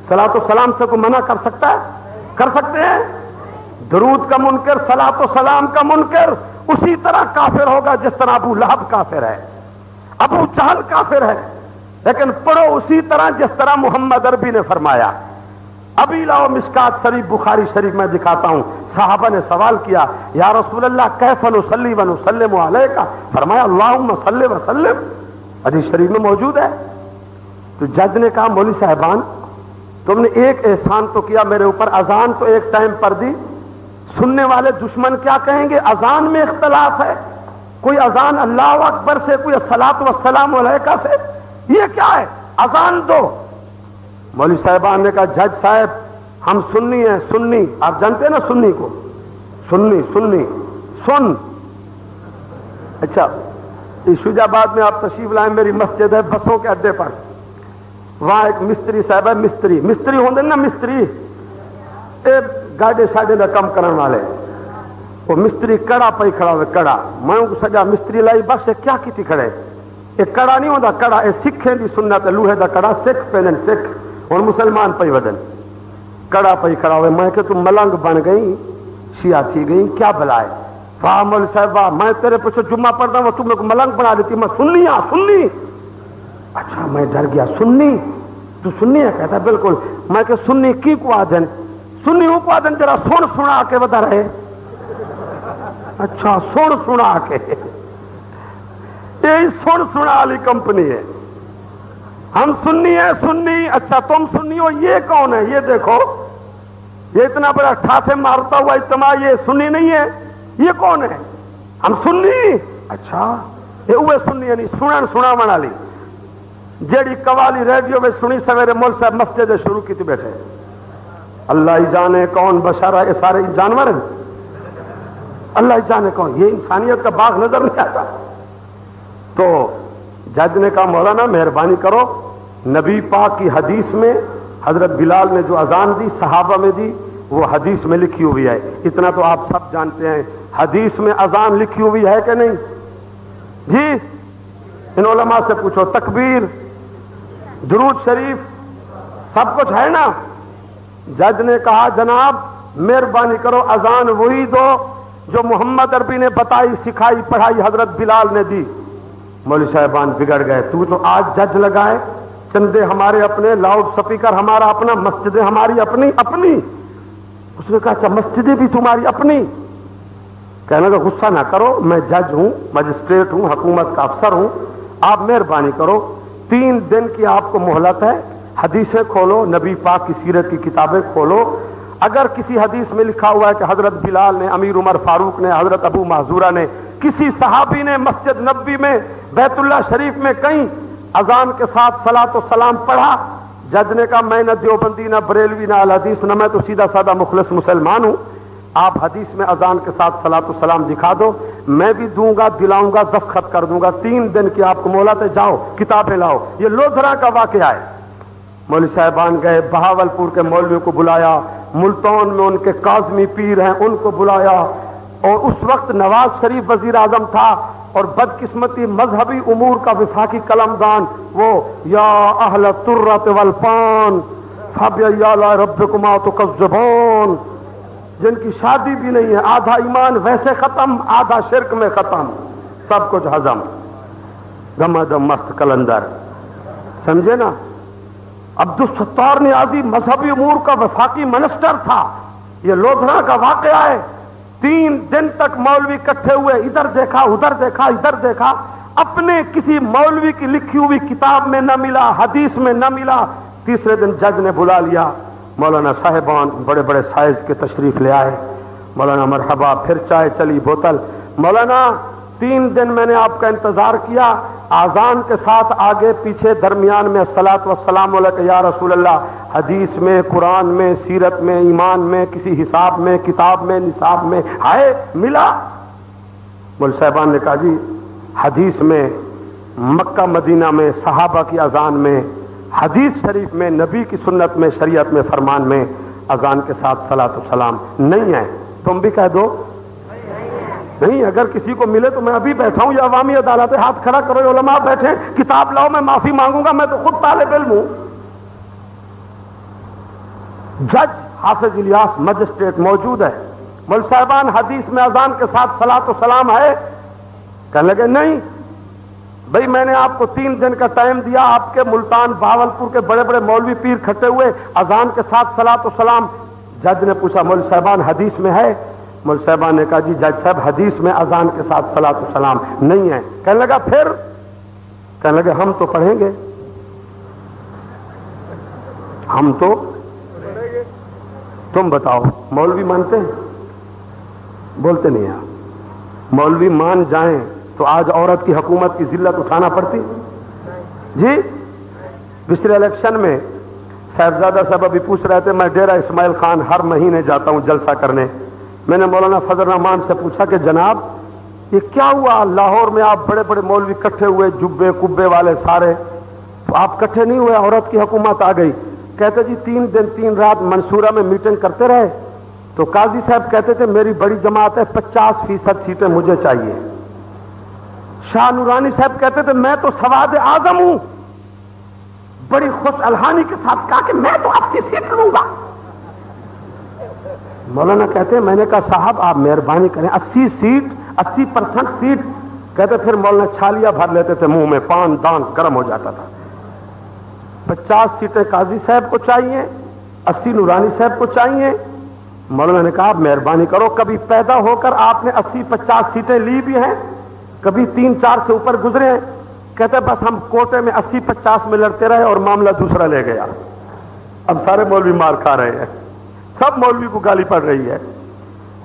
صلاۃ و سلام سے کوئی منع کر سکتا ہے؟ کر سکتے ہیں؟ درود کا منکر صلاۃ و سلام کا منکر اسی طرح کافر ہوگا جس طرح ابو لہب کافر ہے، ابو جہل کافر ہے، لیکن پڑھو اسی طرح جس طرح محمد عربی نے فرمایا۔ ابھی لاؤ مشکات شریف بخاری شریف میں دکھاتا ہوں، صحابہ نے سوال کیا یا رسول اللہ کیف نصلی و نسلم علیک، فرمایا اللہم صلی وسلم، حدیث شریف میں موجود ہے۔ تو جج نے کہا مولوی صاحبان تم نے ایک احسان تو کیا میرے اوپر، اذان تو ایک ٹائم پر دی، سننے والے دشمن کیا کہیں گے اذان میں اختلاف ہے، کوئی اذان اللہ اکبر سے، کوئی الصلاۃ والسلام علیکہ سے، یہ کیا ہے؟ اذان دو۔ مولوی صاحبان نے کہا جج صاحب ہم سنی ہیں، سنی آپ جانتے ہیں نا سنی کو، سنی سن۔ اچھا شجاع آباد میں آپ تشریف لائیں، میری مسجد ہے بسوں کے اڈے پر، وہاں ایک مستری صاحب ہے، مستری ہوندے نا، مستری گاڑی شاڑے کا کم کرنے والے، وہ مستری کڑا پہ کھڑا ہوئے، کڑا میں سجا مستری لائی بخش کیا کی کھڑے، یہ کڑا نہیں ہوتا، کڑا یہ سکھیں دی سنت ہے، لوہے دا کڑا سکھ پہنن، سکھ اور مسلمان پہ ودن، کڑا پہ کھڑا ہوئے، میں کہ تم ملنگ بن گئی، شیعہ تھی گئی، کیا بھلا ہے؟ واہ مول صاحب واہ، میں تیرے پیچھے جمعہ پڑھتا ہوں تم نے ملنگ بنا دیتی، میں سنی ہاں سنی۔ اچھا میں ڈر گیا، سنی تو سنی ہے؟ کہتا بالکل۔ میں کہ سنی کی کو آدن، سنی ہوں کو آدن تیرا سن سنا کے بتا رہے، اچھا سن سنا کے، یہی سن سنا والی کمپنی ہے، ہم سنی ہے سنی، اچھا تم سنی ہو، یہ کون ہے؟ یہ دیکھو یہ اتنا بڑا ٹھاٹھے مارتا ہوا اجتماع، یہ سنی نہیں ہے، یہ کون ہے؟ ہم سنی، اچھا یہ اوے سنی یعنی سنا والی جیڑی قوالی ریڈیو میں سنی سویرے مول صاحب مسجد شروع کی تھی بیٹھے، اللہ ہی جانے کون بشر ہے، یہ سارے جانور ہیں، اللہ ہی جانے کون، یہ انسانیت کا باغ نظر نہیں آتا۔ تو جج نے کہا مولانا مہربانی کرو، نبی پاک کی حدیث میں حضرت بلال نے جو اذان دی صحابہ میں دی وہ حدیث میں لکھی ہوئی ہے، اتنا تو آپ سب جانتے ہیں، حدیث میں اذان لکھی ہوئی ہے کہ نہیں؟ جی ان علماء سے پوچھو، تکبیر درود شریف سب کچھ ہے نا؟ جج نے کہا جناب مہربانی کرو اذان وہی دو جو محمد عربی نے بتائی، سکھائی، پڑھائی، حضرت بلال نے دی۔ مولوی صاحبان بگڑ گئے، تو آج جج لگائے، چندے ہمارے اپنے، لاؤڈ سپیکر ہمارا اپنا، مسجدیں ہماری اپنی۔ اس نے کہا اچھا مسجدیں بھی تمہاری اپنی؟ کہنے کا غصہ نہ کرو، میں جج ہوں، مجسٹریٹ ہوں، حکومت کا افسر ہوں، آپ مہربانی کرو 3 دن کی آپ کو مہلت ہے، حدیثیں کھولو، نبی پاک کی سیرت کی کتابیں کھولو، اگر کسی حدیث میں لکھا ہوا ہے کہ حضرت بلال نے، امیر عمر فاروق نے، حضرت ابو محذورہ نے، کسی صحابی نے مسجد نبوی میں، بیت اللہ شریف میں کہیں اذان کے ساتھ صلاۃ و سلام پڑھا؟ جج نے کہا میں نہ دیوبندی، نہ بریلوی، نہ الحدیث، نہ میں تو سیدھا سادہ مخلص مسلمان ہوں، آپ حدیث میں اذان کے ساتھ صلاۃ و سلام دکھا دو، میں بھی دوں گا، دلاؤں گا، دستخط کر دوں گا، 3 دن کی آپ کو مہلت ہے، جاؤ کتابیں لاؤ۔ یہ لودھرا کا واقعہ ہے۔ مولوی صاحبان گئے، بہاولپور کے مولویوں کو بلایا، ملتان میں ان کے کاظمی پیر ہیں ان کو بلایا، اور اس وقت نواز شریف وزیر اعظم تھا، اور بدقسمتی مذہبی امور کا وفاقی قلمدان وہ یا اہل الترۃ والپان فبأی آلاء ربکما تکذبان، جن کی شادی بھی نہیں ہے، آدھا ایمان ویسے ختم، آدھا شرک میں ختم، سب کچھ ہضم، گمد مست کلندر، سمجھے نا؟ عبدالستار نیازی مذہبی امور کا وفاقی منسٹر تھا۔ یہ لودھرا کا واقعہ ہے۔ 3 دن تک مولوی اکٹھے ہوئے، ادھر دیکھا ادھر دیکھا ادھر دیکھا، اپنے کسی مولوی کی لکھی ہوئی کتاب میں نہ ملا، حدیث میں نہ ملا۔ تیسرے دن جج نے بلا لیا، مولانا صاحبان بڑے بڑے سائز کے تشریف لے آئے، مولانا مرحبا، پھر چائے چلی بوتل، مولانا 3 دن میں نے آپ کا انتظار کیا، آذان کے ساتھ آگے پیچھے درمیان میں الصلاۃ والسلام علیک یا رسول اللہ، حدیث میں، قرآن میں، سیرت میں، ایمان میں، کسی حساب میں، کتاب میں، نصاب میں ہے ملا؟ مول صاحبان نے کہا جی حدیث میں، مکہ مدینہ میں، صحابہ کی اذان میں، حدیث شریف میں، نبی کی سنت میں، شریعت میں، فرمان میں اذان کے ساتھ صلاۃ والسلام نہیں ہے۔ تم بھی کہہ دو نہیں، اگر کسی کو ملے تو میں ابھی بیٹھا ہوں، یہ عوامی عدالت ہے، ہاتھ کھڑا کرو، علماء بیٹھے، کتاب لاؤ، میں معافی مانگوں گا، میں تو خود طالب علم ہوں۔ جج حافظ الیاس مجسٹریٹ موجود ہے. مول صاحبان حدیث میں اذان کے ساتھ صلاۃ و سلام ہے؟ کہنے لگے نہیں بھئی میں نے آپ کو 3 دن کا ٹائم دیا, آپ کے ملتان بہاولپور کے بڑے بڑے مولوی پیر کھٹے ہوئے, اذان کے ساتھ صلاۃ و سلام. جج نے پوچھا مول صاحبان حدیث میں ہے؟ مول صاحبان نے کہا جی جج صاحب حدیث میں اذان کے ساتھ صلاۃ و سلام نہیں ہے. کہنے لگا پھر؟ کہنے لگے ہم تو پڑھیں گے, ہم تو, تم بتاؤ مولوی مانتے ہیں؟ بولتے نہیں ہیں. مولوی مان جائیں تو آج عورت کی حکومت کی ذلت اٹھانا پڑتی جی. پچھلے الیکشن میں صاحبزادہ صاحب ابھی پوچھ رہے تھے, میں ڈیرہ اسماعیل خان ہر مہینے جاتا ہوں جلسہ کرنے. میں نے مولانا فضل الرحمان سے پوچھا کہ جناب یہ کیا ہوا, لاہور میں آپ بڑے بڑے مولوی اکٹھے ہوئے, جبے کبے والے سارے, آپ اکٹھے نہیں ہوئے, عورت کی حکومت آ گئی. کہتے جی 3 دن 3 رات منصورہ میں میٹنگ کرتے رہے تو قاضی صاحب کہتے تھے میری بڑی جماعت ہے 50% سیٹیں مجھے چاہیے. شاہ نورانی صاحب کہتے تھے میں تو سواد اعظم ہوں, بڑی خوش الحانی کے ساتھ کہا کہ میں تو 80 سیٹ لوں گا. مولانا کہتے ہیں میں نے کہا صاحب آپ مہربانی کریں 80 سیٹ 80% سیٹ. کہتے پھر مولانا چھالیاں بھر لیتے تھے منہ میں, پان دان گرم ہو جاتا تھا. 50 سیٹیں قاضی صاحب کو چاہیے, 80 نورانی صاحب کو چاہیے. مولانا نے کہا آپ مہربانی کرو, کبھی پیدا ہو کر آپ نے 80-50 سیٹیں لی بھی ہیں, کبھی 3-4 سے اوپر گزرے ہیں. کہتے بس ہم کوٹے میں 80-50 میں لڑتے رہے اور معاملہ دوسرا لے گیا. اب سارے مولوی مار کھا رہے ہیں, سب مولوی کو گالی پڑ رہی ہے.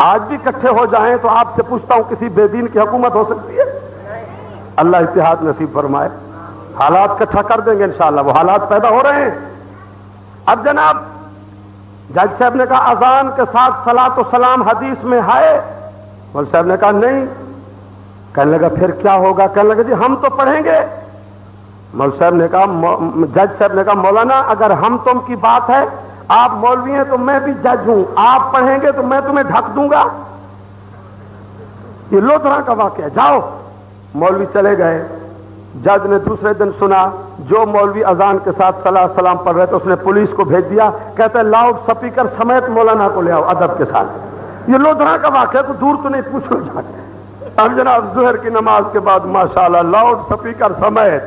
آج بھی اکٹھے ہو جائیں تو آپ سے پوچھتا ہوں کسی بے دین کی حکومت ہو سکتی ہے؟ اللہ اتحاد نصیب فرمائے. حالات اکٹھا کر دیں گے انشاءاللہ, وہ حالات پیدا ہو رہے ہیں. اب جناب جج صاحب نے کہا اذان کے ساتھ صلاۃ و سلام حدیث میں ہے؟ مول صاحب نے کہا نہیں. کہنے لگا پھر کیا ہوگا؟ کہنے لگا جی ہم تو پڑھیں گے. مول صاحب نے کہا, جج صاحب نے کہا مولانا اگر ہم تم کی بات ہے, آپ مولوی ہیں تو میں بھی جج ہوں, آپ پڑھیں گے تو میں تمہیں ڈھک دوں گا. یہ لودھرا کا واقعہ. جاؤ. مولوی چلے گئے. جج نے دوسرے دن سنا جو مولوی اذان کے ساتھ صلاۃ سلام پڑھ رہے تھے اس نے پولیس کو بھیج دیا. کہتے ہیں لاؤڈ سپیکر سمیت مولانا کو لے آؤ ادب کے ساتھ. یہ لودھرا کا واقعہ, تو دور تو نہیں, پوچھو جا کے. اب جناب ظہر کی نماز کے بعد ماشاءاللہ لاؤڈ سپیکر سمیت.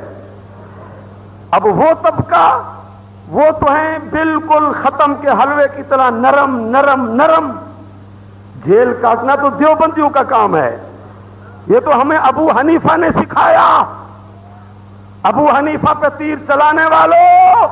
اب وہ طبقہ, وہ تو ہیں بالکل ختم کے حلوے کی طرح نرم نرم نرم. جیل کاٹنا تو دیوبندیوں کا کام ہے, یہ تو ہمیں ابو حنیفہ نے سکھایا. ابو حنیفہ پہ تیر چلانے والوں,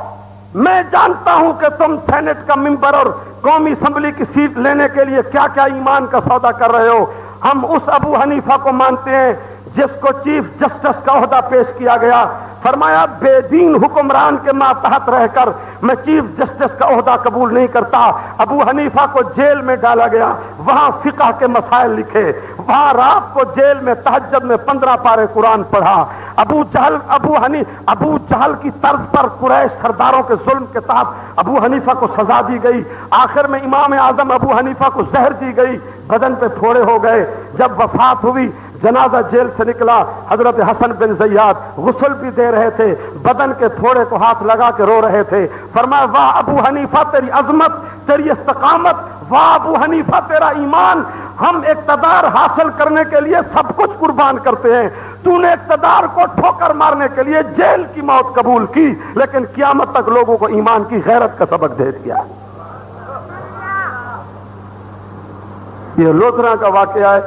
میں جانتا ہوں کہ تم سینٹ کا ممبر اور قومی اسمبلی کی سیٹ لینے کے لیے کیا کیا ایمان کا سودا کر رہے ہو. ہم اس ابو حنیفہ کو مانتے ہیں جس کو چیف جسٹس کا عہدہ پیش کیا گیا. فرمایا بے دین حکمران کے ماتحت رہ کر میں چیف جسٹس کا عہدہ قبول نہیں کرتا. ابو حنیفہ کو جیل میں ڈالا گیا, وہاں فقہ کے مسائل لکھے, وہاں رات کو جیل میں تہجد میں 15 پارے قرآن پڑھا. ابو جہل کی طرز پر قریش سرداروں کے ظلم کے تحت ابو حنیفہ کو سزا دی گئی. آخر میں امام اعظم ابو حنیفہ کو زہر دی گئی, بدن پہ پھوڑے ہو گئے. جب وفات ہوئی جنازہ جیل سے نکلا, حضرت حسن بن زیاد غسل بھی دے رہے تھے, بدن کے تھوڑے کو ہاتھ لگا کے رو رہے تھے. فرمایا واہ ابو حنیفہ تیری عظمت, تیری استقامت, واہ ابو حنیفہ تیرا ایمان. ہم اقتدار حاصل کرنے کے لیے سب کچھ قربان کرتے ہیں, تو نے اقتدار کو ٹھوکر مارنے کے لیے جیل کی موت قبول کی, لیکن قیامت تک لوگوں کو ایمان کی غیرت کا سبق دے دیا. یہ لودھرا کا واقعہ ہے.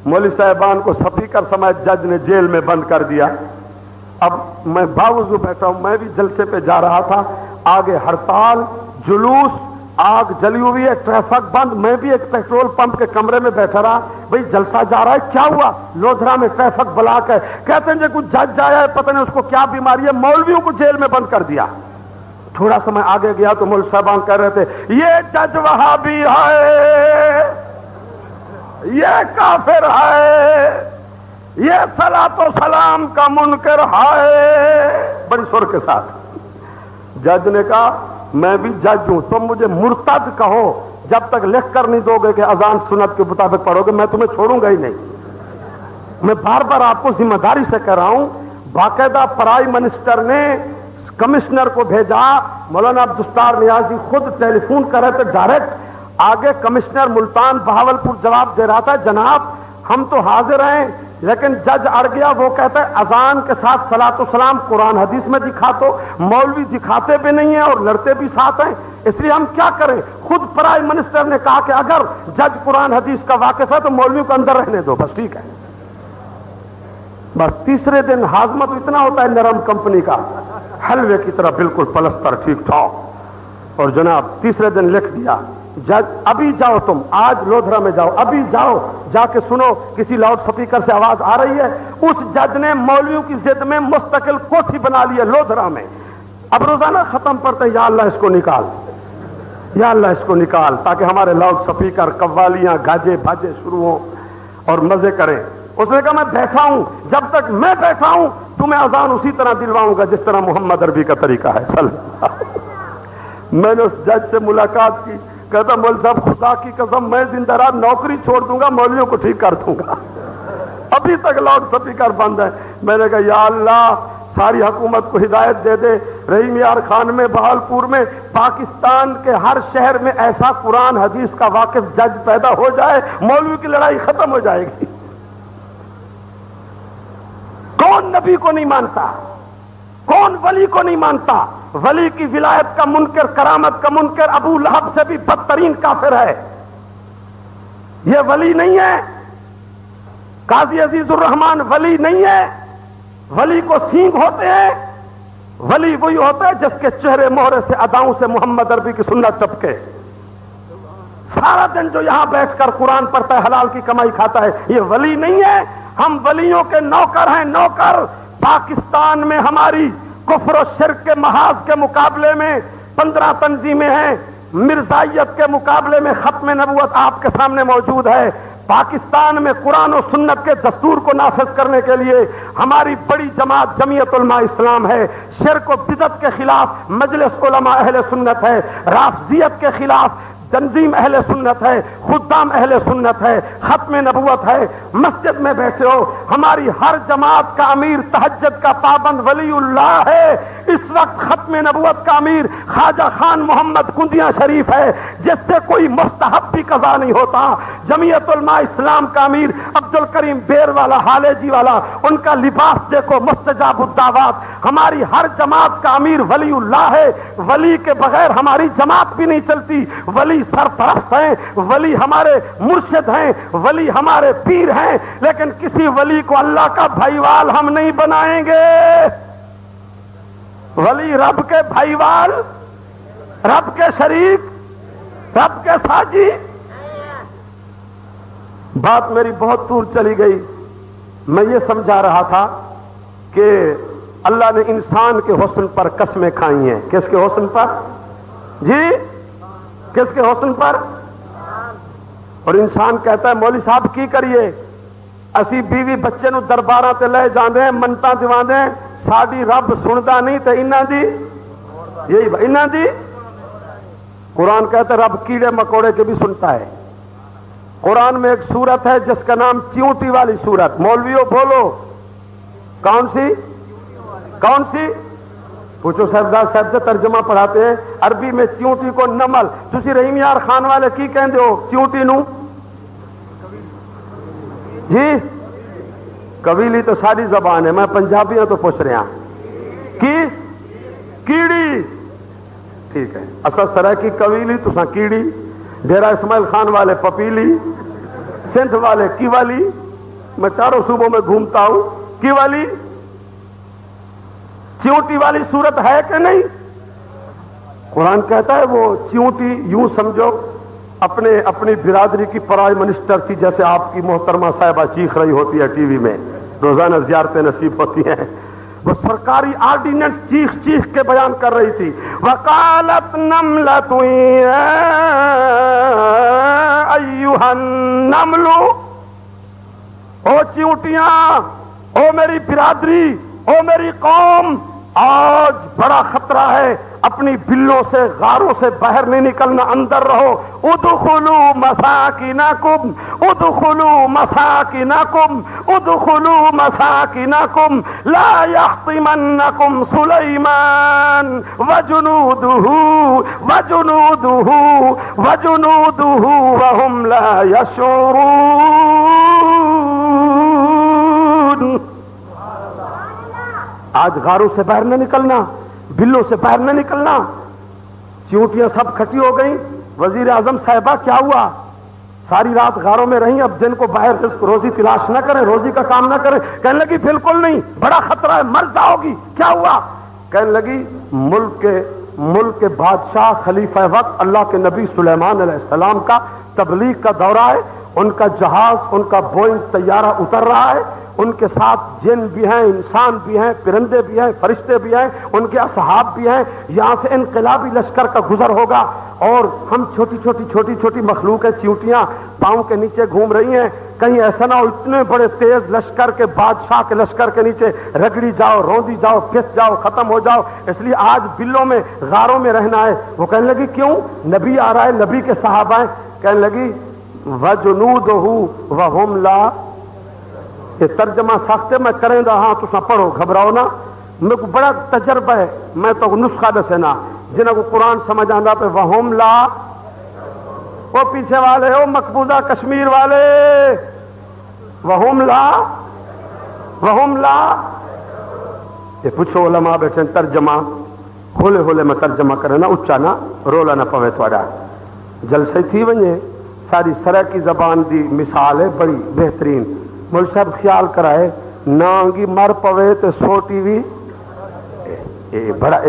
مولوی صاحبان کو سپیکر سمیت جج نے جیل میں بند کر دیا. اب میں باوضو بیٹھا ہوں, میں بھی جلسے پہ جا رہا تھا, آگے ہڑتال, جلوس, آگ جلی ہوئی ہے, ٹریفک بند. میں بھی ایک پیٹرول پمپ کے کمرے میں بیٹھا رہا. بھئی جلسہ جا رہا ہے, کیا ہوا؟ لودھرا میں ٹریفک بلاک ہے. کہتے ہیں جی کچھ جج آیا ہے, پتہ نہیں اس کو کیا بیماری ہے, مولویوں کو جیل میں بند کر دیا. تھوڑا سا میں آگے گیا تو مولوی صاحبان کہہ رہے تھے یہ جج وہابی ہے, یہ کافر ہے, یہ صلاۃ و سلام کا منکر ہے, بڑی سر کے ساتھ. جج نے کہا میں بھی جج ہوں, تم مجھے مرتد کہو, جب تک لکھ کر نہیں دو گے کہ اذان سنت کے مطابق پڑھو گے میں تمہیں چھوڑوں گا ہی نہیں. میں بار بار آپ کو ذمہ داری سے کہہ رہا ہوں, باقاعدہ پرائم منسٹر نے کمشنر کو بھیجا, مولانا عبدالستار نیازی خود ٹیلی فون کر رہے تھے ڈائریکٹ, آگے کمشنر ملتان بہاولپور جواب دے رہا تھا, جناب ہم تو حاضر ہیں لیکن جج اڑ گیا, وہ کہتا ہے اذان کے ساتھ صلاۃ و سلام قرآن حدیث میں دکھا دو, مولوی دکھاتے بھی نہیں ہیں اور لڑتے بھی ساتھ ہیں, اس لیے ہم کیا کریں. خود پرائم منسٹر نے کہا کہ اگر جج قرآن حدیث کا واقف ہے تو مولوی کو اندر رہنے دو, بس ٹھیک ہے. بس تیسرے دن ہاضمہ تو اتنا ہوتا ہے نرم کمپنی کا, حلوے کی طرح بالکل پلستر ٹھیک ٹھاک, اور جناب تیسرے دن لکھ دیا جج ابھی جاؤ, تم آج لودھرا میں جاؤ, ابھی جاؤ جا کے سنو کسی لاؤڈ سپیکر سے آواز آ رہی ہے. اس جج نے مولویوں کی ضد میں مستقل کوٹھی بنا لی ہے لودھرا میں. اب روزانہ ختم پڑتے یا اللہ اس کو نکال, یا اللہ اس کو نکال, تاکہ ہمارے لاؤڈ سپیکر قوالیاں گاجے بھاجے شروع ہوں اور مزے کریں. اس نے کہا میں بیٹھا ہوں, جب تک میں بیٹھا ہوں تمہیں اذان اسی طرح دلواؤں گا جس طرح محمد عربی کا طریقہ ہے. میں نے اس جج سے ملاقات کی, کہتا مول صاحب خدا کی قسم میں زندہ رات نوکری چھوڑ دوں گا, مولویوں کو ٹھیک کر دوں گا, ابھی تک لاؤڈ سپیکر بند ہے. میں نے کہا یا اللہ ساری حکومت کو ہدایت دے دے, رحیم یار خان میں بہاولپور میں پاکستان کے ہر شہر میں ایسا قرآن حدیث کا واقف جج پیدا ہو جائے, مولوی کی لڑائی ختم ہو جائے گی. کون نبی کو نہیں مانتا, کون ولی کو نہیں مانتا. ولی کی ولایت کا منکر, کرامت کا منکر ابو لہب سے بھی بدترین کافر ہے. یہ ولی نہیں ہے. قاضی عزیز الرحمان ولی نہیں ہے. ولی کو سینگ ہوتے ہیں. ولی وہی ہوتا ہے جس کے چہرے مہرے سے اداؤں سے محمد عربی کی سنت چپکے. سارا دن جو یہاں بیٹھ کر قرآن پڑھتا ہے, حلال کی کمائی کھاتا ہے, یہ ولی نہیں ہے. ہم ولیوں کے نوکر ہیں, نوکر. پاکستان میں ہماری کفر و شرک کے محاذ کے مقابلے میں 15 تنظیمیں ہیں, مرزائیت کے مقابلے میں ختم نبوت آپ کے سامنے موجود ہے. پاکستان میں قرآن و سنت کے دستور کو نافذ کرنے کے لیے ہماری بڑی جماعت جمعیت علماء اسلام ہے. شرک و بدعت کے خلاف مجلس علماء اہل سنت ہے. رافضیت کے خلاف تنظیم اہل سنت ہے. خدام اہل سنت ہے. ختم نبوت ہے. مسجد میں بیٹھے ہو, ہماری ہر جماعت کا امیر تہجد کا پابند ولی اللہ ہے. اس وقت ختم نبوت کا امیر خواجہ خان محمد کندیاں شریف ہے, جس سے کوئی مستحب بھی قضا نہیں ہوتا. جمعیت علماء اسلام کا امیر عبد الکریم بیر والا, حالے جی والا, ان کا لباس دیکھو مستجاب الدعوات. ہماری ہر جماعت کا امیر ولی اللہ ہے. ولی کے بغیر ہماری جماعت بھی نہیں چلتی. ولی سرپرست ہیں, ولی ہمارے مرشد ہیں, ولی ہمارے پیر ہیں, لیکن کسی ولی کو اللہ کا بھائیوال ہم نہیں بنائیں گے. ولی رب کے بھائیوال, رب کے شریک, رب کے ساجی. بات میری بہت دور چلی گئی. میں یہ سمجھا رہا تھا کہ اللہ نے انسان کے حسن پر قسمیں کھائی ہیں. کس کے حسن پر جی, کس کے حسن پر؟ اور انسان کہتا ہے مولوی صاحب کی کریے, اسی بیوی بچے نو درباراں تے لے جاندے ہیں, منتاں دیواندے ہیں, ساڈی رب سندا نہیں تے انہاں دی, یہی انہاں دی. قرآن کہتا ہے رب کیڑے مکوڑے کے بھی سنتا ہے. قرآن میں ایک سورت ہے جس کا نام چیونٹی والی سورت. مولویوں بولو کون سی, کون سی؟ پوچھو صاحبزاد صاحب سے ترجمہ پڑھاتے ہیں. عربی میں چیونٹی کو نمل, تسی رحیم یار خان والے کی کہندے ہو چیونٹی نو جی؟ قبیلی تو ساری زبان ہے, میں پنجابیاں تو پوچھ رہا کی کیڑی. ٹھیک ہے, اصل سرح کی قبیلی تساں کیڑی, ڈیرہ اسماعیل خان والے پپیلی, سندھ والے کی والی. میں چاروں صوبوں میں گھومتا ہوں. کی والی, چیونٹی والی صورت ہے کہ نہیں؟ قرآن کہتا ہے وہ چیونٹی یوں سمجھو اپنی برادری کی پرائم منسٹر تھی, جیسے آپ کی محترمہ صاحبہ چیخ رہی ہوتی ہے ٹی وی میں, روزانہ زیارتیں نصیب ہوتی ہیں. وہ سرکاری آرڈیننس چیخ چیخ کے بیان کر رہی تھی. وقالت نملۃ ایھا النمل, او چیونٹیاں, او میری برادری, او میری قوم, آج بڑا خطرہ ہے. اپنی بلوں سے غاروں سے باہر نہیں نکلنا، اندر رہو. ادخلوا مساکنکم ادخلوا مساکنکم ادخلوا مساکنکم لا یحطمنکم سلیمان وجنودہ وجنودہ وجنودہ وهم لا یشعرون. آج غاروں سے باہر نہ نکلنا، بلوں سے باہر نہ نکلنا. چیونٹیاں سب کھٹی ہو گئیں. وزیر اعظم صاحبہ کیا ہوا؟ ساری رات غاروں میں رہیں، اب دن کو باہر رزق روزی تلاش نہ کریں، روزی کا کام نہ کریں. کہنے لگی بالکل نہیں، بڑا خطرہ ہے، مر جاؤ گی. کیا ہوا؟ کہنے لگی ملک کے بادشاہ خلیفہ وقت اللہ کے نبی سلیمان علیہ السلام کا تبلیغ کا دورہ ہے. ان کا جہاز، ان کا بوئنگ طیارہ اتر رہا ہے، ان کے ساتھ جن بھی ہیں، انسان بھی ہیں، پرندے بھی ہیں، فرشتے بھی ہیں، ان کے اصحاب بھی ہیں. یہاں سے انقلابی لشکر کا گزر ہوگا اور ہم چھوٹی چھوٹی مخلوق چیونٹیاں پاؤں کے نیچے گھوم رہی ہیں. کہیں ایسا نہ ہو اتنے بڑے تیز لشکر کے بادشاہ کے لشکر کے نیچے رگڑی جاؤ، روندی جاؤ، پھس جاؤ، ختم ہو جاؤ. اس لیے آج بلوں میں غاروں میں رہنا ہے. وہ کہنے لگی کیوں؟ نبی آ رہا ہے، نبی کے صحابہ ہیں. کہنے لگی وجنودہ وہم لا. یہ ترجمہ ساختے میں کریں دا، ہاں تسا پڑھو، گھبراؤ نہ. میرے کو بڑا تجربہ ہے، میں تو نسخہ دسنا جنہوں کو قرآن سمجھ آندا پہ وہم لا. وہ پیچھے والے ہو مقبوضہ کشمیر والے، وہم لا وہم لا. یہ پوچھو علماء بیٹھے ترجمہ ہولے میں ترجمہ کرے نا، اچا نہ رولا نہ پوے تھوڑا. جلسے تھی ونجے ساری سرائکی زبان دی مثال ہے بڑی بہترین. مول صاحب خیال کرائے نانگی مر پوے تے سوٹی بھی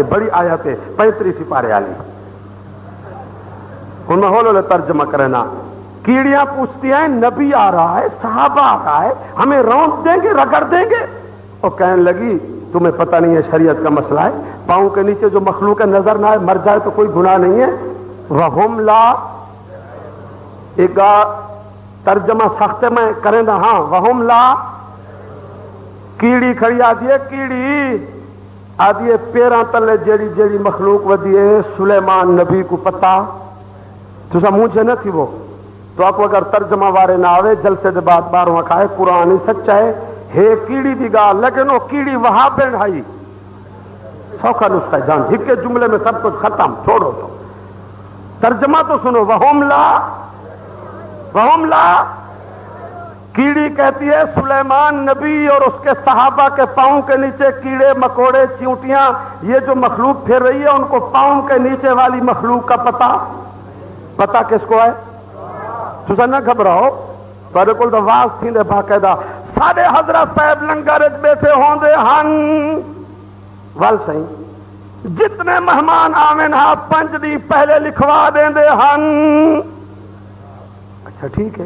بڑی آیت ہے 35 سپارے والی. ان میں ہولے ترجمہ کرنا. کیڑیاں پوچھتی ہیں نبی آ رہا ہے، صحابہ آ رہا ہے، ہمیں روند دیں گے، رگڑ دیں گے. اور کہنے لگی تمہیں پتہ نہیں ہے شریعت کا مسئلہ ہے، پاؤں کے نیچے جو مخلوق نظر نہ آئے مر جائے تو کوئی گناہ نہیں ہے. وہم لا. ایک ترجمہ سخت میں کریں دا، ہاں وہم لا. کیڑی کھڑی آدھی ہے، کیڑی آدھی ہے پیراں تلے جیڑی جیڑی مخلوق ودی ہے سلیمان نبی کو پتہ تسا مجھے نہ تھی. وہ تو آپ کو اگر ترجمہ وارے نہ آوے جلسے دے بعد باروں کھائے قرآن ہی سچا ہے کیڑی دی گال، لیکن وہ کیڑی وہاں پہ ڈھائی سوکھا نسخہ جان ایک کے جملے میں سب کچھ ختم. چھوڑو تو ترجمہ تو سنو. وہم لا. کیڑی کہتی ہے سلیمان نبی اور اس کے صحابہ کے پاؤں کے نیچے کیڑے مکوڑے چیونٹیاں یہ جو مخلوق پھر رہی ہے ان کو پاؤں کے نیچے والی مخلوق کا پتہ کس کو ہے؟ تسا نہ گھبراؤ، تھوڑے کول تو واز تھی دے باقاعدہ ساڈے حضرت صاحب لنگر وچ بیٹھے ہوندے ہن ول سہی جتنے مہمان آویں ہا 5 دی پہلے لکھوا دیندے ہن. اچھا ٹھیک ہے،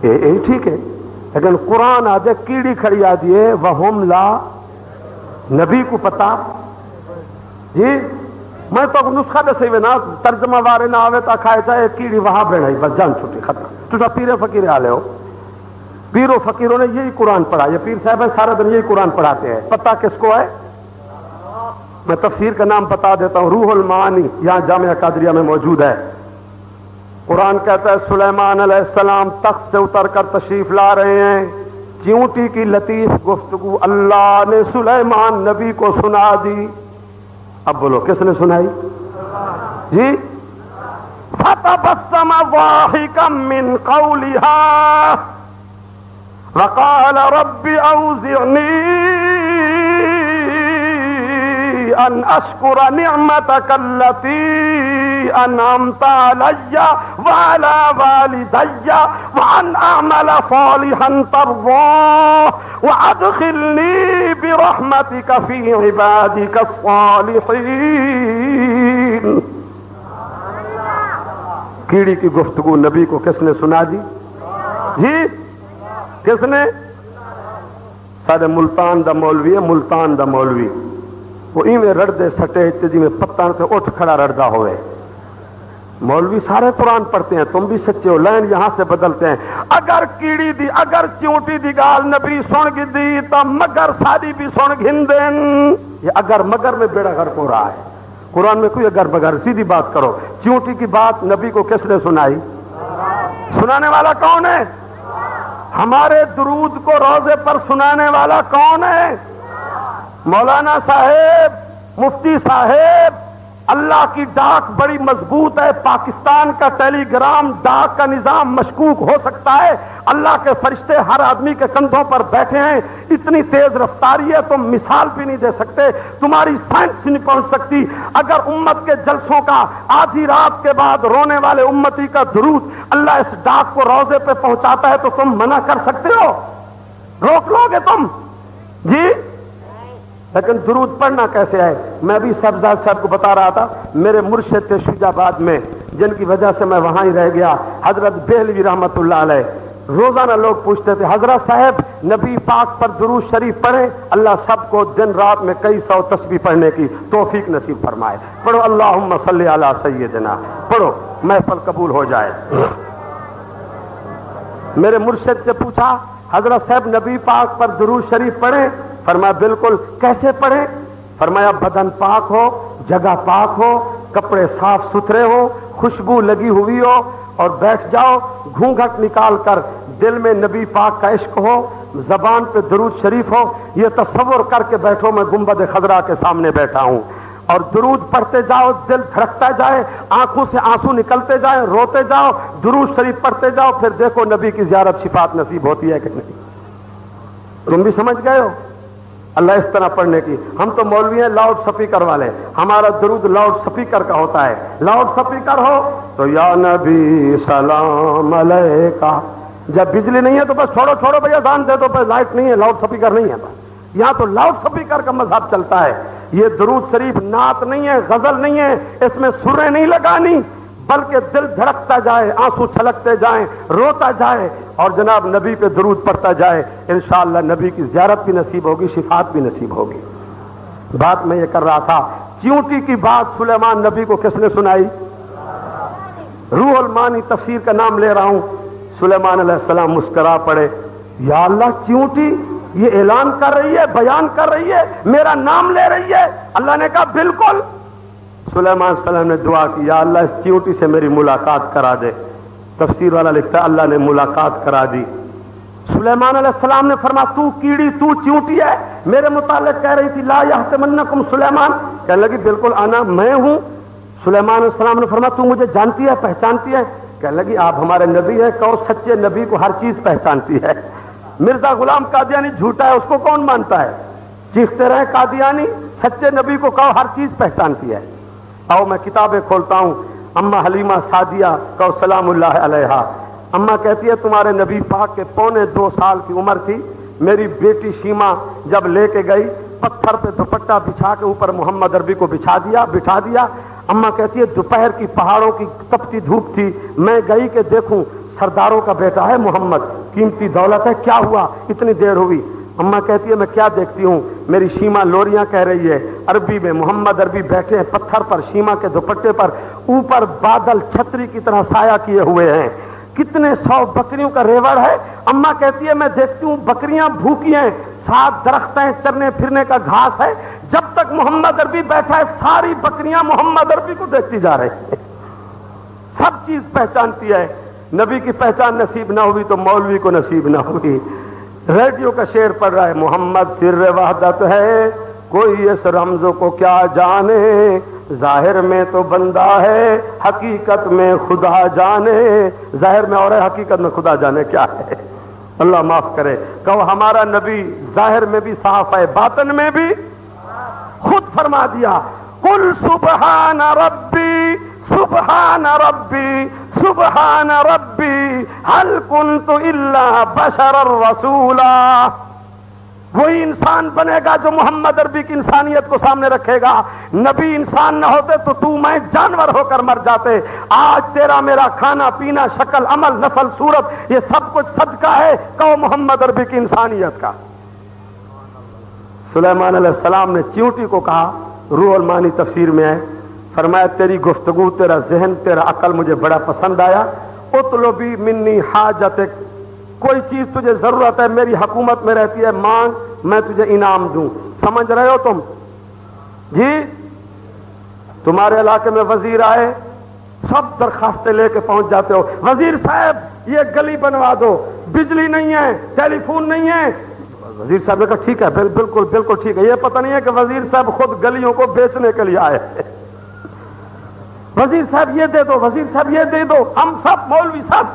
اے ٹھیک ہے، لیکن قرآن آدھے کیڑی کھڑی آدھی ہے وہم لا. نبی کو پتا جی میں تو نسخہ دسے وے نا ترجمہ وارے نہ آوے تا کھائے چاہے کیڑی وہاں بیٹھائی بس جان چھٹی ختم. تو پیر فقیر آلے ہو، پیروں فقیروں نے یہی قرآن پڑھا. یہ پیر صاحب سارا دن یہی قرآن پڑھاتے ہیں. پتہ کس کو ہے؟ میں تفسیر کا نام بتا دیتا ہوں، روح المعانی یہاں جامعہ قادریہ میں موجود ہے. قرآن کہتا ہے سلیمان علیہ السلام تخت سے اتر کر تشریف لا رہے ہیں. چیونٹی کی لطیف گفتگو اللہ نے سلیمان نبی کو سنا دی. اب بولو کس نے سنائی جی؟ فتبسم ضاحكا من قولها وقال رب اوزعني ان اشكر نعمتك التي انعمت علي وعلى والدي وان اعمل صالحا ترضاه وادخلني برحمتك في عبادك الصالحين. کیڑی کی گفتگو نبی کو کس نے سنا دی جی؟ کس نے؟ سارے ملتان دا مولوی ہے، ملتان دا مولوی. وہ ایویں رڑدے سٹے جی میں پتہ سے اٹھ کھڑا رڑدا ہوئے. مولوی سارے قرآن پڑھتے ہیں، تم بھی سچے ہو، لائن یہاں سے بدلتے ہیں. اگر کیڑی دی اگر چیونٹی دی گال نبی سن گی تو مگر ساری بھی سن گھندن. یہ اگر مگر میں بیڑا غرق ہو رہا ہے. قرآن میں کوئی اگر بغیر سیدھی بات کرو. چیونٹی کی بات نبی کو کس نے سنائی؟ سنانے والا کون ہے؟ ہمارے درود کو روزے پر سنانے والا کون ہے؟ مولانا صاحب، مفتی صاحب. اللہ کی ڈاک بڑی مضبوط ہے. پاکستان کا ٹیلی گرام ڈاک کا نظام مشکوک ہو سکتا ہے. اللہ کے فرشتے ہر آدمی کے کندھوں پر بیٹھے ہیں. اتنی تیز رفتاری ہے تم مثال بھی نہیں دے سکتے. تمہاری سائنس نہیں پہنچ سکتی. اگر امت کے جلسوں کا آدھی رات کے بعد رونے والے امتی کا درود اللہ اس ڈاک کو روزے پہ پہنچاتا ہے تو تم منع کر سکتے ہو؟ روک لو گے تم؟ جی. لیکن درود پڑھنا کیسے ہے؟ میں ابھی سبزاد صاحب کو بتا رہا تھا. میرے مرشد تھے شوج آباد میں، جن کی وجہ سے میں وہاں ہی رہ گیا، حضرت بہلوی رحمت اللہ علیہ. روزانہ لوگ پوچھتے تھے حضرت صاحب نبی پاک پر درود شریف پڑھیں. اللہ سب کو دن رات میں کئی سو تسبیح پڑھنے کی توفیق نصیب فرمائے. پڑھو اللہم صلی علی سیدنا، پڑھو محفل قبول ہو جائے. میرے مرشد سے پوچھا حضرت صاحب نبی پاک پر درود شریف پڑھیں؟ فرمایا بالکل. کیسے پڑھیں؟ فرمایا بدن پاک ہو، جگہ پاک ہو، کپڑے صاف ستھرے ہو، خوشبو لگی ہوئی ہو، اور بیٹھ جاؤ گھونگھٹ نکال کر. دل میں نبی پاک کا عشق ہو، زبان پہ درود شریف ہو. یہ تصور کر کے بیٹھو میں گنبد خضرا کے سامنے بیٹھا ہوں، اور درود پڑھتے جاؤ، دل دھڑکتا جائے، آنکھوں سے آنسو نکلتے جائیں، روتے جاؤ، درود شریف پڑھتے جاؤ. پھر دیکھو نبی کی زیارت شفاعت نصیب ہوتی ہے کہ نہیں. تم بھی سمجھ گئے ہو اللہ اس طرح پڑھنے کی. ہم تو مولوی ہیں لاؤڈ سپیکر والے. ہمارا درود لاؤڈ سپیکر کا ہوتا ہے. لاؤڈ سپیکر ہو تو یا نبی سلام علیکہ. جب بجلی نہیں ہے تو بس چھوڑو بھیا اذان دے دو. بس لائٹ نہیں ہے، لاؤڈ سپیکر نہیں ہے. بس یہاں تو لاؤڈ سپیکر کا مذہب چلتا ہے. یہ درود شریف نعت نہیں ہے، غزل نہیں ہے. اس میں سریں نہیں لگانی، بلکہ دل دھڑکتا جائے، آنسو چھلکتے جائیں، روتا جائے، اور جناب نبی پہ درود پڑھتا جائے. انشاءاللہ نبی کی زیارت بھی نصیب ہوگی، شفاعت بھی نصیب ہوگی. بات میں یہ کر رہا تھا چیونٹی کی بات سلیمان نبی کو کس نے سنائی؟ روح المانی تفسیر کا نام لے رہا ہوں. سلیمان علیہ السلام مسکرا پڑے. یا اللہ چیونٹی یہ اعلان کر رہی ہے، بیان کر رہی ہے، میرا نام لے رہی ہے. اللہ نے کہا بالکل. سلیمان علیہ السلام نے دعا کی یا اللہ اس چیونٹی سے میری ملاقات کرا دے. تفسیر والا لکھتا ہے اللہ نے ملاقات کرا دی. سلیمان علیہ السلام نے فرمایا تو کیڑی، تو چیونٹی ہے، میرے متعلق کہہ رہی تھی لا یحتمنکم سلیمان. کہنے لگی بالکل آنا میں ہوں. سلیمان علیہ السلام نے فرمایا تو مجھے جانتی ہے، پہچانتی ہے؟ کہنے لگی آپ ہمارے نبی ہیں. کہو سچے نبی کو ہر چیز پہچانتی ہے. مرزا غلام قادیانی جھوٹا ہے، اس کو کون مانتا ہے؟ چیختے رہے قادیانی. سچے نبی کو کہو ہر چیز پہچانتی ہے. آؤ میں کتابیں کھولتا ہوں. اما حلیمہ سعدیہ کہو سلام اللہ علیہا. اما کہتی ہے تمہارے نبی پاک کے 2.25 سال کی عمر تھی. میری بیٹی شیما جب لے کے گئی پتھر پہ دوپٹہ بچھا کے اوپر محمد عربی کو بٹھا دیا. اما کہتی ہے دوپہر کی پہاڑوں کی تپتی دھوپ تھی. میں گئی کہ دیکھوں سرداروں کا بیٹا ہے محمد، قیمتی دولت ہے، کیا ہوا اتنی دیر ہوئی؟ اما کہتی ہے میں کیا دیکھتی ہوں، میری شیما لوریاں کہہ رہی ہے عربی میں. محمد عربی بیٹھے ہیں پتھر پر شیما کے دوپٹے پر، اوپر بادل چھتری کی طرح سایہ کیے ہوئے ہیں. کتنے 100 بکریوں کا ریوڑ ہے. اما کہتی ہے میں دیکھتی ہوں بکریاں بھوکی ہیں، 7 درخت ہیں، چرنے پھرنے کا گھاس ہے. جب تک محمد عربی بیٹھا ہے ساری بکریاں محمد عربی کو دیکھتی جا رہی ہیں. سب چیز پہچانتی ہے. نبی کی پہچان نصیب نہ ہوئی تو مولوی کو نصیب نہ ہوئی. ریڈیو کا شعر پڑھ رہا ہے محمد سر وحدت ہے، کوئی اس رمز کو کیا جانے، ظاہر میں تو بندہ ہے حقیقت میں خدا جانے. ظاہر میں اور ہے حقیقت میں خدا جانے کیا ہے. اللہ معاف کرے. کہو ہمارا نبی ظاہر میں بھی صاف ہے، باطن میں بھی. خود فرما دیا قل سبحان ربی سبحان ربی سبحان ربی هل كنت الا بشرا رسولا. وہی انسان بنے گا جو محمد عربی کی انسانیت کو سامنے رکھے گا. نبی انسان نہ ہوتے تو میں جانور ہو کر مر جاتے. آج تیرا میرا کھانا پینا، شکل عمل، نسل صورت، یہ سب کچھ صدقہ ہے کہو محمد عربی کی انسانیت کا. سلیمان علیہ السلام نے چیونٹی کو کہا، روح المانی تفسیر میں ہے، فرمایا تیری گفتگو، تیرا ذہن، تیرا عقل مجھے بڑا پسند آیا. اطلبی منی حاجتک، کوئی چیز تجھے ضرورت ہے، میری حکومت میں رہتی ہے، مانگ میں تجھے انعام دوں. سمجھ رہے ہو تم؟ جی تمہارے علاقے میں وزیر آئے سب درخواستیں لے کے پہنچ جاتے ہو، وزیر صاحب یہ گلی بنوا دو، بجلی نہیں ہے، ٹیلی فون نہیں ہے۔ وزیر صاحب نے کہا ٹھیک ہے، بالکل بالکل ٹھیک ہے۔ یہ پتہ نہیں ہے کہ وزیر صاحب خود گلیوں کو بیچنے کے لیے آئے، وزیر صاحب یہ دے دو، وزیر صاحب یہ دے دو، ہم سب مولوی صاحب۔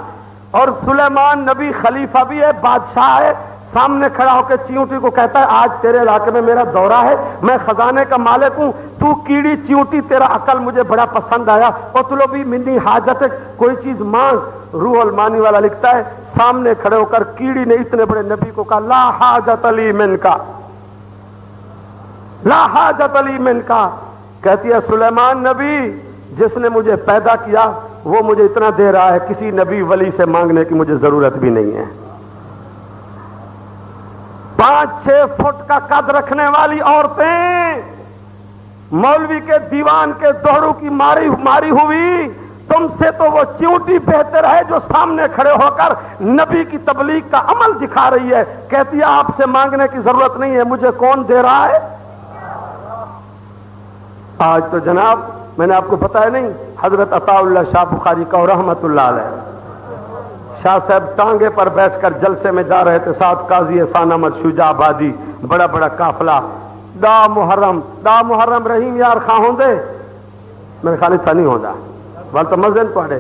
اور سلیمان نبی خلیفہ بھی ہے، بادشاہ ہے، سامنے کھڑا ہو کے چیونٹی کو کہتا ہے آج تیرے علاقے میں میرا دورہ ہے، میں خزانے کا مالک ہوں، تو کیڑی چیونٹی تیرا عقل مجھے بڑا پسند آیا، اطلبی منی حاجت، کوئی چیز مانگ۔ روح المانی والا لکھتا ہے سامنے کھڑے ہو کر کیڑی نے اتنے بڑے نبی کو کہا لا حاجت لی من کا، لا حاجت لی من کا۔ کہتی ہے سلیمان نبی جس نے مجھے پیدا کیا وہ مجھے اتنا دے رہا ہے، کسی نبی ولی سے مانگنے کی مجھے ضرورت بھی نہیں ہے۔ 5-6 فٹ کا قد رکھنے والی عورتیں مولوی کے دیوان کے دوڑوں کی ماری ہوئی، تم سے تو وہ چیونٹی بہتر ہے جو سامنے کھڑے ہو کر نبی کی تبلیغ کا عمل دکھا رہی ہے۔ کہتی ہے آپ سے مانگنے کی ضرورت نہیں ہے، مجھے کون دے رہا ہے؟ آج تو جناب میں نے آپ کو بتایا نہیں، حضرت عطا اللہ شاہ بخاری کا رحمت اللہ علیہ، شاہ صاحب ٹانگے پر بیٹھ کر جلسے میں جا رہے تھے، ساتھ قاضی احسان احمد شجاع آبادی، بڑا بڑا قافلہ، دا محرم رحیم یار خاں ہوندے میرے خیال تھا نہیں ہوندا وال تو مزن پڑے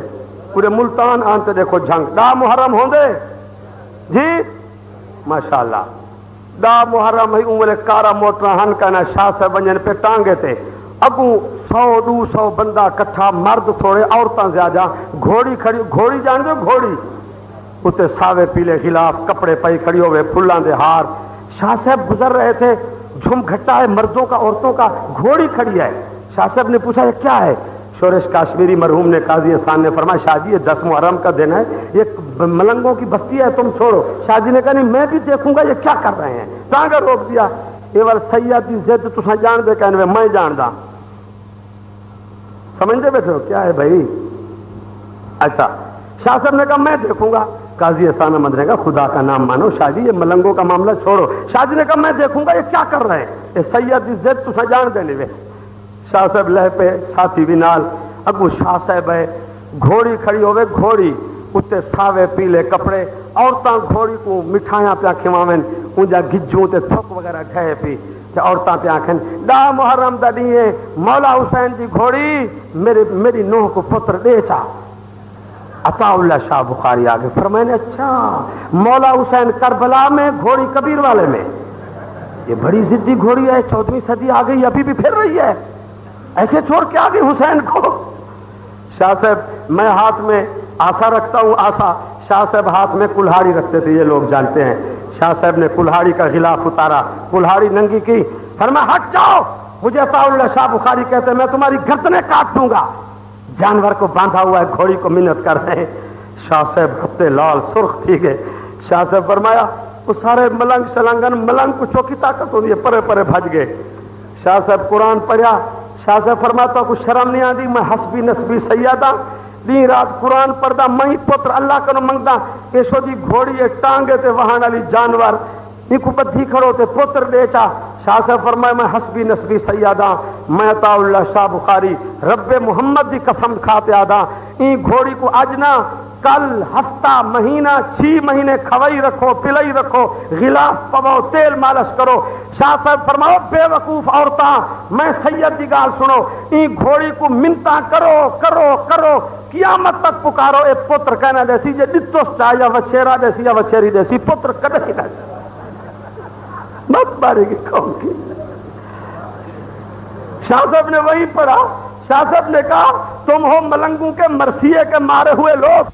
پورے ملتان آنتے دیکھو جھنگ دا محرم ہوندے جی ماشاءاللہ دا محرم ہی اونلے کارا موٹر ہن کنا شاہ صاحب ونجن پہ ٹانگے تے اگوں 100-200 بندہ کٹھا، مرد تھوڑے عورتاں زیادہ، گھوڑی کھڑی، گھوڑی جان دو گھوڑی اتے ساوے پیلے خلاف کپڑے پائی کھڑی ہوئے، پھلاں دے ہار۔ شاہ صاحب گزر رہے تھے، جھم گھٹا ہے مردوں کا عورتوں کا، گھوڑی کھڑی ہے۔ شاہ صاحب نے پوچھا یہ کیا ہے؟ شورش کاشمیری مرحوم نے قاضی احسان نے فرمایا شاہ جی یہ 10 محرم کا دن ہے، یہ ملنگوں کی بستی ہے، تم چھوڑو۔ شاہ جی نے کہا نہیں میں بھی دیکھوں گا یہ کیا کر رہے ہیں، ٹانگا روک دیا۔ یہ وال سیادی ضد تساں جان دے کہنے میں جاندا، سمجھتے بیٹھے ہو کیا ہے بھائی؟ اچھا شاہ صاحب نے کہا میں دیکھوں گا۔ قاضی احسان احمد نے کہا خدا کا نام مانو شاہ جی یہ ملنگوں کا معاملہ چھوڑو۔ شاہ جی نے کہا میں دیکھوں گا یہ کیا کر رہے ہیں، یہ سیادی ضد تساں جان دے لے۔ شاہ صاحب لہ پہ ساتھی بھی نال، اگو شاہ صاحب ہے، گھوڑی کھڑی ہوئے، گھوڑی اتے ساوے پیلے کپڑے، عورتاں گھوڑی کو مٹھائیاں پیا کھواویں، اونجا گجوں تے تھک وغیرہ کھائے پی، عورتاں پہ آنکھیں دا محرم دا دیئے مولا حسین جی گھوڑی میری نوح کو پتر دے چا۔ عطا اللہ شاہ بخاری آگے فرمائے نے اچھا مولا حسین کربلا میں، گھوڑی کبیر والے میں، یہ بڑی ضدی گھوڑی ہے، 14ویں صدی آ گئی ابھی بھی پھر رہی ہے، ایسے چھوڑ کے آگے حسین کو۔ شاہ صاحب میں ہاتھ میں آسا رکھتا ہوں، آسا، شاہ صاحب ہاتھ میں کلہاڑی رکھتے تھے، یہ لوگ جانتے ہیں۔ شاہ صاحب نے کلہاڑی کا غلاف اتارا، کلہاڑی ننگی کی، فرمایا ہٹ جاؤ، مجھے عطا اللہ شاہ بخاری کہتے ہیں میں تمہاری گردنیں کاٹ دوں گا۔ جانور کو باندھا ہوا ہے، گھوڑی کو منت کر رہے ہیں۔ شاہ صاحب خطے لال سرخ تھی گئے۔ شاہ صاحب فرمایا وہ سارے ملنگ شلنگن، ملنگ کو چوکی طاقت ہوتی ہے، پرے پرے بھج گئے۔ شاہ صاحب قرآن پڑھا، شاہ صاحب فرماتا کو شرم نہیں آتی، میں حسبی نسبی سیادہ دین رات قرآن پڑھدا، میں پتر اللہ کو منگدا، ایشو جی گھوڑی ہے ٹانگے تے وہاں والی جانور کو بدھی کھڑو تے پتر دے چا۔ شاہ صاحب فرمائے میں حسبی نسبی سیادہ، میں عطا اللہ شاہ بخاری رب محمد دی قسم کھاتے آدھا، این گھوڑی کو اج نہ کل ہفتہ مہینہ 6 مہینے کھوائی رکھو، پلائی رکھو، غلاف پواؤ، تیل مالش کرو۔ شاہ صاحب فرماؤ بے وقوف عورتاں میں سید دی گال سنو، این گھوڑی کو منتا کرو کرو کرو قیامت تک پکارو، اے پتر کہنا دیسی جے ڈٹوس چاہ یا وچھیرا دیسی یا وچھیری دیسی، پتر کدے ہی نہ مت مارے گی قوم کی۔ شاہ صاحب نے وہی پڑھا، شاہ صاحب نے کہا تم ہو ملنگوں کے مرثیے کے مارے ہوئے لوگ،